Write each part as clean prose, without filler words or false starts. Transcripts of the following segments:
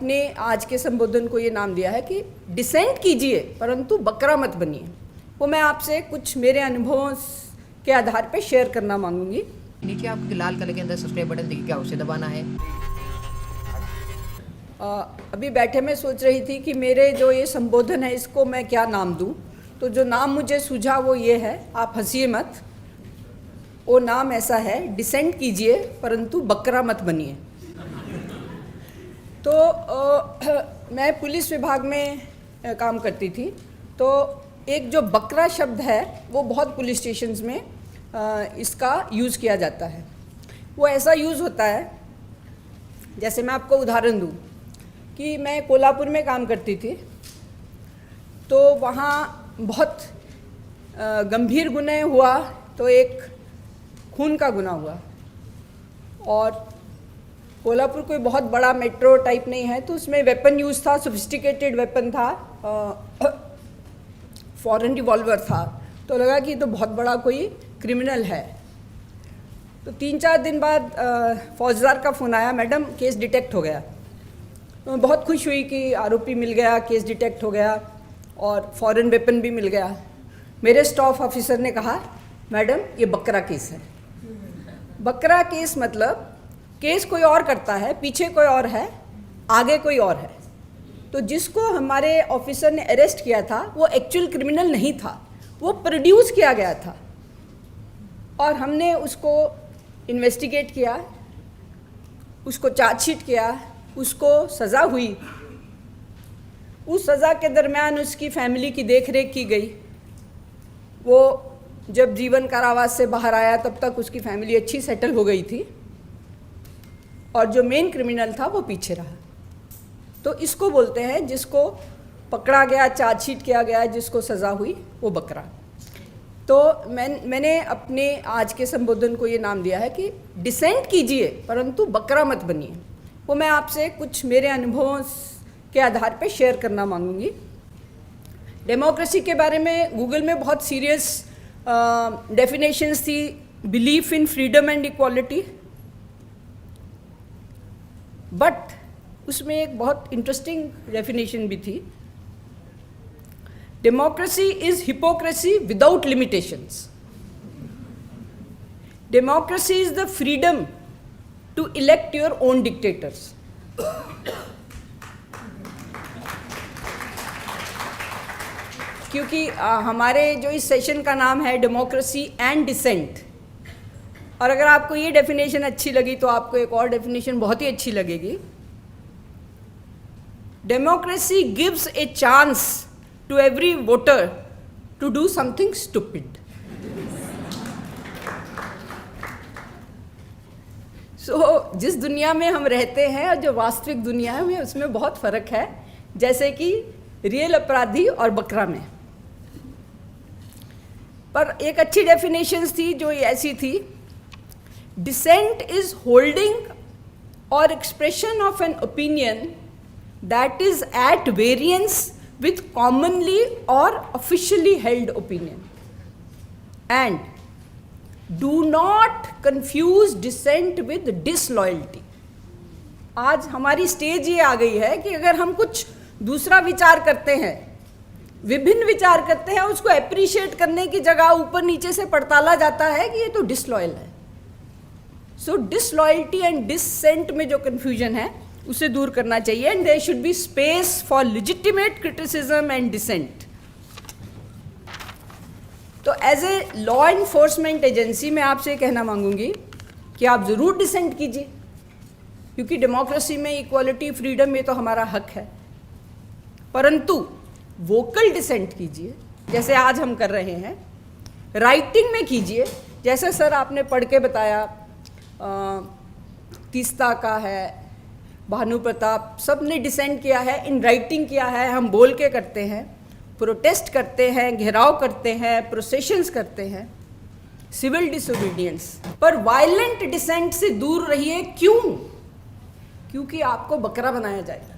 ने आज के संबोधन को ये नाम दिया है कि डिसेंट कीजिए परंतु बकरा मत बनिए। वो मैं आपसे कुछ मेरे अनुभवों के आधार पे शेयर करना मांगूंगी। नीचे आपके लाल कलर के अंदर सब्सक्राइब बटन दिखेगा, उसे दबाना है। अभी बैठे मैं सोच रही थी कि मेरे जो ये संबोधन है इसको मैं क्या नाम दूं। तो जो नाम मुझे सूझा वो ये है, आप हंसिए मत। वो नाम ऐसा है, डिसेंट कीजिए परंतु बकरा मत बनिए। तो मैं पुलिस विभाग में काम करती थी, तो एक जो बकरा शब्द है वो बहुत पुलिस स्टेशंस में इसका यूज़ किया जाता है। वो ऐसा यूज़ होता है, जैसे मैं आपको उदाहरण दूं कि मैं कोल्हापुर में काम करती थी, तो वहाँ बहुत गंभीर गुनाह हुआ। तो एक खून का गुनाह हुआ और कोल्हापुर कोई बहुत बड़ा मेट्रो टाइप नहीं है, तो उसमें वेपन यूज़ था, सोफिस्टिकेटेड वेपन था, फॉरेन रिवॉल्वर था। तो लगा कि तो बहुत बड़ा कोई क्रिमिनल है। तो 3-4 दिन बाद फौजदार का फ़ोन आया, मैडम केस डिटेक्ट हो गया। तो मैं बहुत खुश हुई कि आरोपी मिल गया, केस डिटेक्ट हो गया और फॉरेन वेपन भी मिल गया। मेरे स्टाफ ऑफिसर ने कहा, मैडम ये बकरा केस है। बकरा केस मतलब केस कोई और करता है, पीछे कोई और है, आगे कोई और है। तो जिसको हमारे ऑफिसर ने अरेस्ट किया था वो एक्चुअल क्रिमिनल नहीं था, वो प्रोड्यूस किया गया था। और हमने उसको इन्वेस्टिगेट किया, उसको चार्जशीट किया, उसको सज़ा हुई। उस सज़ा के दरमियान उसकी फैमिली की देखरेख की गई। वो जब जीवन कारावास से बाहर आया तब तक उसकी फैमिली अच्छी सेटल हो गई थी और जो मेन क्रिमिनल था वो पीछे रहा। तो इसको बोलते हैं, जिसको पकड़ा गया, चार्जशीट किया गया, जिसको सज़ा हुई, वो बकरा। तो मैंने अपने आज के संबोधन को ये नाम दिया है कि डिसेंट कीजिए परंतु बकरा मत बनिए। वो मैं आपसे कुछ मेरे अनुभवों के आधार पे शेयर करना मांगूंगी। डेमोक्रेसी के बारे में गूगल में बहुत सीरियस डेफिनेशंस थी, belief in freedom and equality, but उसमें एक बहुत इंटरेस्टिंग डेफिनेशन भी थी, democracy is hypocrisy without limitations. Democracy is the freedom to elect your own dictators. क्योंकि हमारे जो इस सेशन का नाम है डेमोक्रेसी एंड डिसेंट, और अगर आपको ये डेफिनेशन अच्छी लगी तो आपको एक और डेफिनेशन बहुत ही अच्छी लगेगी। Democracy gives a chance to every voter to do something stupid. So जिस दुनिया में हम रहते हैं और जो वास्तविक दुनिया है उसमें बहुत फ़र्क है, जैसे कि रियल अपराधी और बकरा में। पर एक अच्छी डेफिनेशंस थी जो ऐसी थी, dissent is holding or expression of an opinion that is at variance with commonly or officially held opinion, and do not confuse dissent with disloyalty। आज हमारी स्टेज ये आ गई है कि अगर हम कुछ दूसरा विचार करते हैं, विभिन्न विचार करते हैं, उसको एप्रिशिएट करने की जगह ऊपर नीचे से पड़ताला जाता है कि ये तो डिसलॉयल है। सो डिसलॉयल्टी एंड डिसेंट में जो कन्फ्यूजन है उसे दूर करना चाहिए, and there should be space for legitimate criticism and dissent. तो as a law enforcement agency मैं आपसे कहना मांगूंगी कि आप ज़रूर डिसेंट कीजिए, क्योंकि डेमोक्रेसी में इक्वालिटी, फ्रीडम, ये तो हमारा हक है। परंतु वोकल डिसेंट कीजिए, जैसे आज हम कर रहे हैं। राइटिंग में कीजिए, जैसे सर आपने पढ़ के बताया, तीस्ता का है, भानु प्रताप, सब ने डिसेंट किया है, इन राइटिंग किया है। हम बोल के करते हैं, प्रोटेस्ट करते हैं, घेराव करते हैं, प्रोसेशंस करते हैं, सिविल डिसोबीडियंस। पर वायलेंट डिसेंट से दूर रहिए। क्यों? क्योंकि आपको बकरा बनाया जाएगा।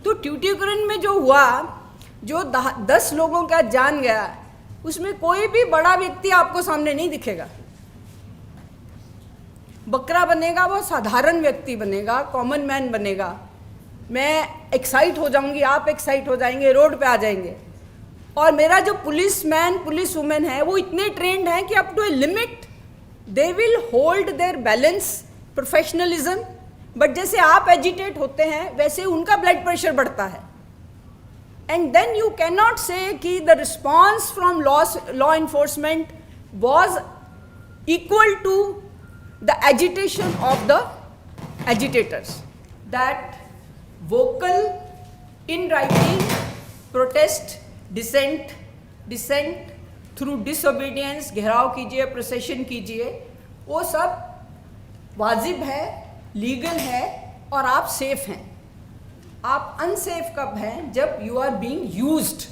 तो ट्यूटिकोरिन में जो हुआ, जो 10 लोगों का जान गया, उसमें कोई भी बड़ा व्यक्ति आपको सामने नहीं दिखेगा। बकरा बनेगा वो साधारण व्यक्ति बनेगा, कॉमन मैन बनेगा। मैं एक्साइट हो जाऊंगी, आप एक्साइट हो जाएंगे, रोड पे आ जाएंगे। और मेरा जो पुलिस मैन पुलिस वुमेन है वो इतने ट्रेंड हैं कि up to a limit they will hold their balance, professionalism, but जैसे आप एजिटेट होते हैं वैसे उनका ब्लड प्रेशर बढ़ता है। And then you can not say कि the response from law enforcement was equal to the agitation of the agitators. That vocal in writing protest, dissent through disobedience, gherao कीजिए, प्रोसेशन कीजिए, वो सब वाजिब है, लीगल है और आप सेफ हैं। आप अनसेफ कब हैं? जब यू आर बीइंग यूज्ड।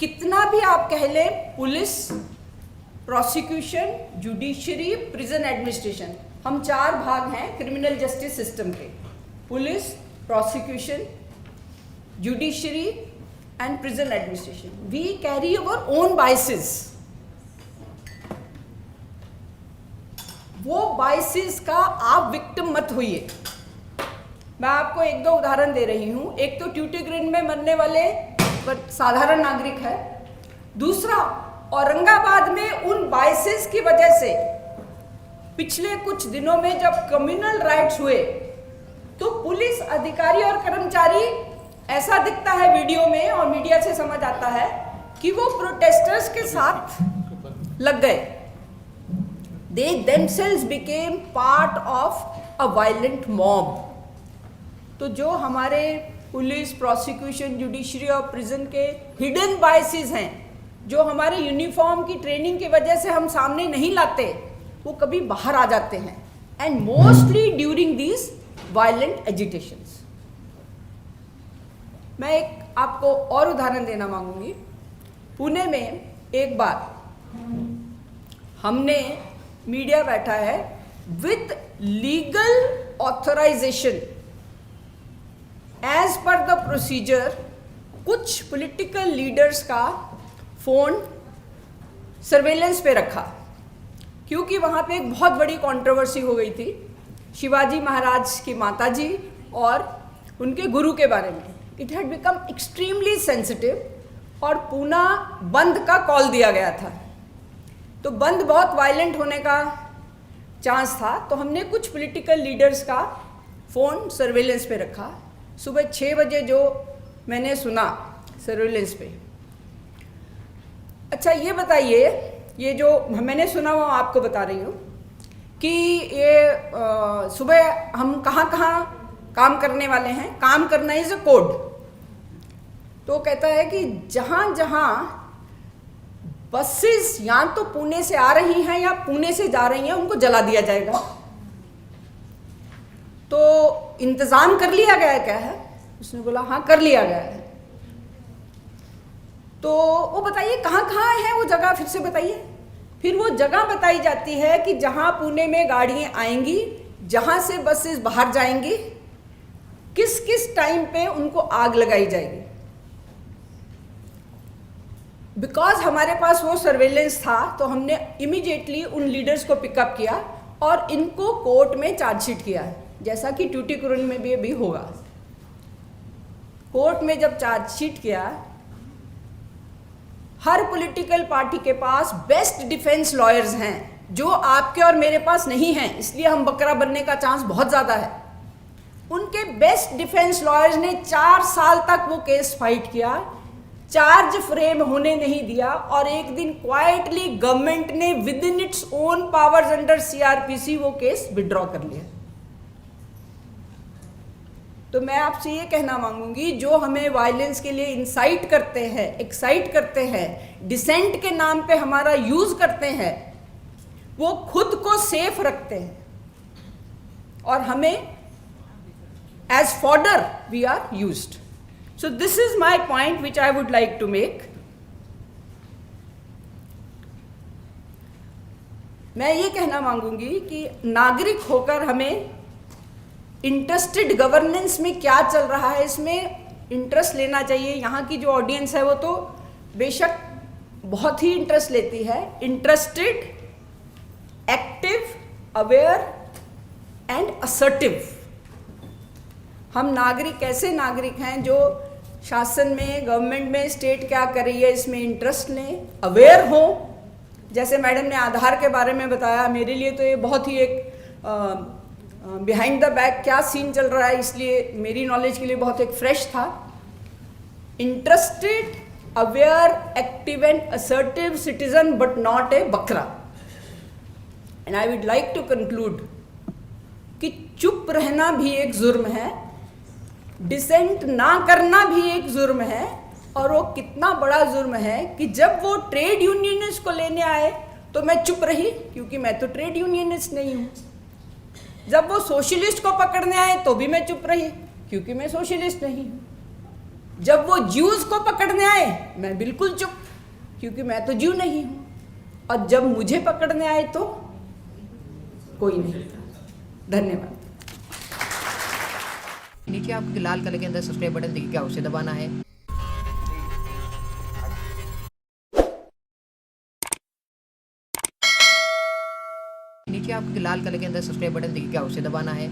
कितना भी आप कह लें, police, prosecution, judiciary, prison administration, हम 4 भाग हैं क्रिमिनल जस्टिस सिस्टम के: police, prosecution, judiciary and prison administration. We carry our own biases. वो बाइसेस का आप विक्टिम मत होइए। मैं आपको 1-2 उदाहरण दे रही हूं। एक तो ट्यूटिग्रिन में मरने वाले साधारण नागरिक है। दूसरा, औरंगाबाद में उन बाइसेस की वजह से पिछले कुछ दिनों में जब कम्युनल राइट्स हुए तो पुलिस अधिकारी और कर्मचारी, ऐसा दिखता है वीडियो में और मीडिया से समझ आता है कि वो प्रोटेस्टर्स के साथ लग गए। They themselves became part of a violent mob। तो जो हमारे पुलिस, प्रोसिक्यूशन, जुडिशरी और प्रिजन के हिडन बायसेस हैं, जो हमारे यूनिफॉर्म की ट्रेनिंग की वजह से हम सामने नहीं लाते, वो कभी बाहर आ जाते हैं। And mostly during these violent agitations. मैं एक आपको और उदाहरण देना मांगूंगी। पुणे में एक बार हमने, मीडिया बैठा है, with legal authorisation as per the procedure, कुछ पॉलिटिकल लीडर्स का फोन सर्वेलेंस पे रखा, क्योंकि वहाँ पे एक बहुत बड़ी कंट्रोवर्सी हो गई थी शिवाजी महाराज की माताजी और उनके गुरु के बारे में। It had become extremely sensitive और पूना बंद का कॉल दिया गया था। तो बंद बहुत वायलेंट होने का चांस था, तो हमने कुछ पॉलिटिकल लीडर्स का फ़ोन सर्वेलेंस पे रखा। सुबह 6 बजे जो मैंने सुना सर्वेलेंस पे, अच्छा ये बताइए, ये जो मैंने सुना वो आपको बता रही हूँ कि ये सुबह हम कहाँ कहाँ काम करने वाले हैं। काम करना इज़ अ कोड। तो कहता है कि जहाँ जहाँ बसेस या तो पुणे से आ रही हैं या पुणे से जा रही हैं, उनको जला दिया जाएगा। तो इंतज़ाम कर लिया गया क्या है? उसने बोला हाँ कर लिया गया है। तो वो बताइए कहाँ कहाँ है वो जगह, फिर से बताइए। फिर वो जगह बताई जाती है कि जहाँ पुणे में गाड़ियाँ आएंगी, जहाँ से बसेस बाहर जाएंगी, किस किस टाइम पे उनको आग लगाई जाएगी। बिकॉज हमारे पास वो सर्वेलेंस था, तो हमने इमीडिएटली उन लीडर्स को पिकअप किया और इनको कोर्ट में चार्जशीट किया है, जैसा कि ट्यूटिकोरिन में भी होगा। कोर्ट में जब चार्जशीट किया, हर पॉलिटिकल पार्टी के पास बेस्ट डिफेंस लॉयर्स हैं, जो आपके और मेरे पास नहीं हैं, इसलिए हम बकरा बनने का चांस बहुत ज़्यादा है। उनके बेस्ट डिफेंस लॉयर्स ने 4 साल तक वो केस फाइट किया, चार्ज फ्रेम होने नहीं दिया, और एक दिन क्वाइटली गवर्नमेंट ने with in its own powers under CrPC वो केस विड्रॉ कर लिया। तो मैं आपसे ये कहना मांगूंगी, जो हमें वायलेंस के लिए इंसाइट करते हैं, एक्साइट करते हैं, डिसेंट के नाम पे हमारा यूज करते हैं, वो खुद को सेफ रखते हैं और हमें as fodder we are used. So this is my point which I would like to make. मैं ये कहना मांगूंगी कि नागरिक होकर हमें इंटरेस्टेड गवर्नेंस में क्या चल रहा है, इसमें इंटरेस्ट लेना चाहिए। यहाँ की जो ऑडियंस है वो तो बेशक बहुत ही इंटरेस्ट लेती है। Interested active, aware and assertive. हम नागरिक ऐसे नागरिक हैं जो शासन में, गवर्नमेंट में, स्टेट क्या कर रही है इसमें इंटरेस्ट लें, अवेयर हो। जैसे मैडम ने आधार के बारे में बताया, मेरे लिए तो ये बहुत ही एक बिहाइंड द बैक क्या सीन चल रहा है, इसलिए मेरी नॉलेज के लिए बहुत एक फ्रेश था। Interested, aware, active and assertive citizen but not a बकरा। And I would like to conclude कि चुप रहना भी एक जुर्म है, डिसेंट ना करना भी एक जुर्म है। और वो कितना बड़ा जुर्म है कि जब वो ट्रेड यूनियनिस्ट को लेने आए तो मैं चुप रही, क्योंकि मैं तो ट्रेड यूनियनिस्ट नहीं हूँ। जब वो सोशलिस्ट को पकड़ने आए तो भी मैं चुप रही, क्योंकि मैं सोशलिस्ट नहीं हूँ। जब वो ज्यूज को पकड़ने आए मैं बिल्कुल चुप, क्योंकि मैं तो ज्यू नहीं हूँ। और जब मुझे पकड़ने आए तो कोई नहीं था। धन्यवाद। नीचे आपको लाल कलर के अंदर सब्सक्राइब बटन दिखेगा, उसे दबाना है। नीचे आपको लाल कलर के अंदर सब्सक्राइब बटन दिखेगा, उसे दबाना है।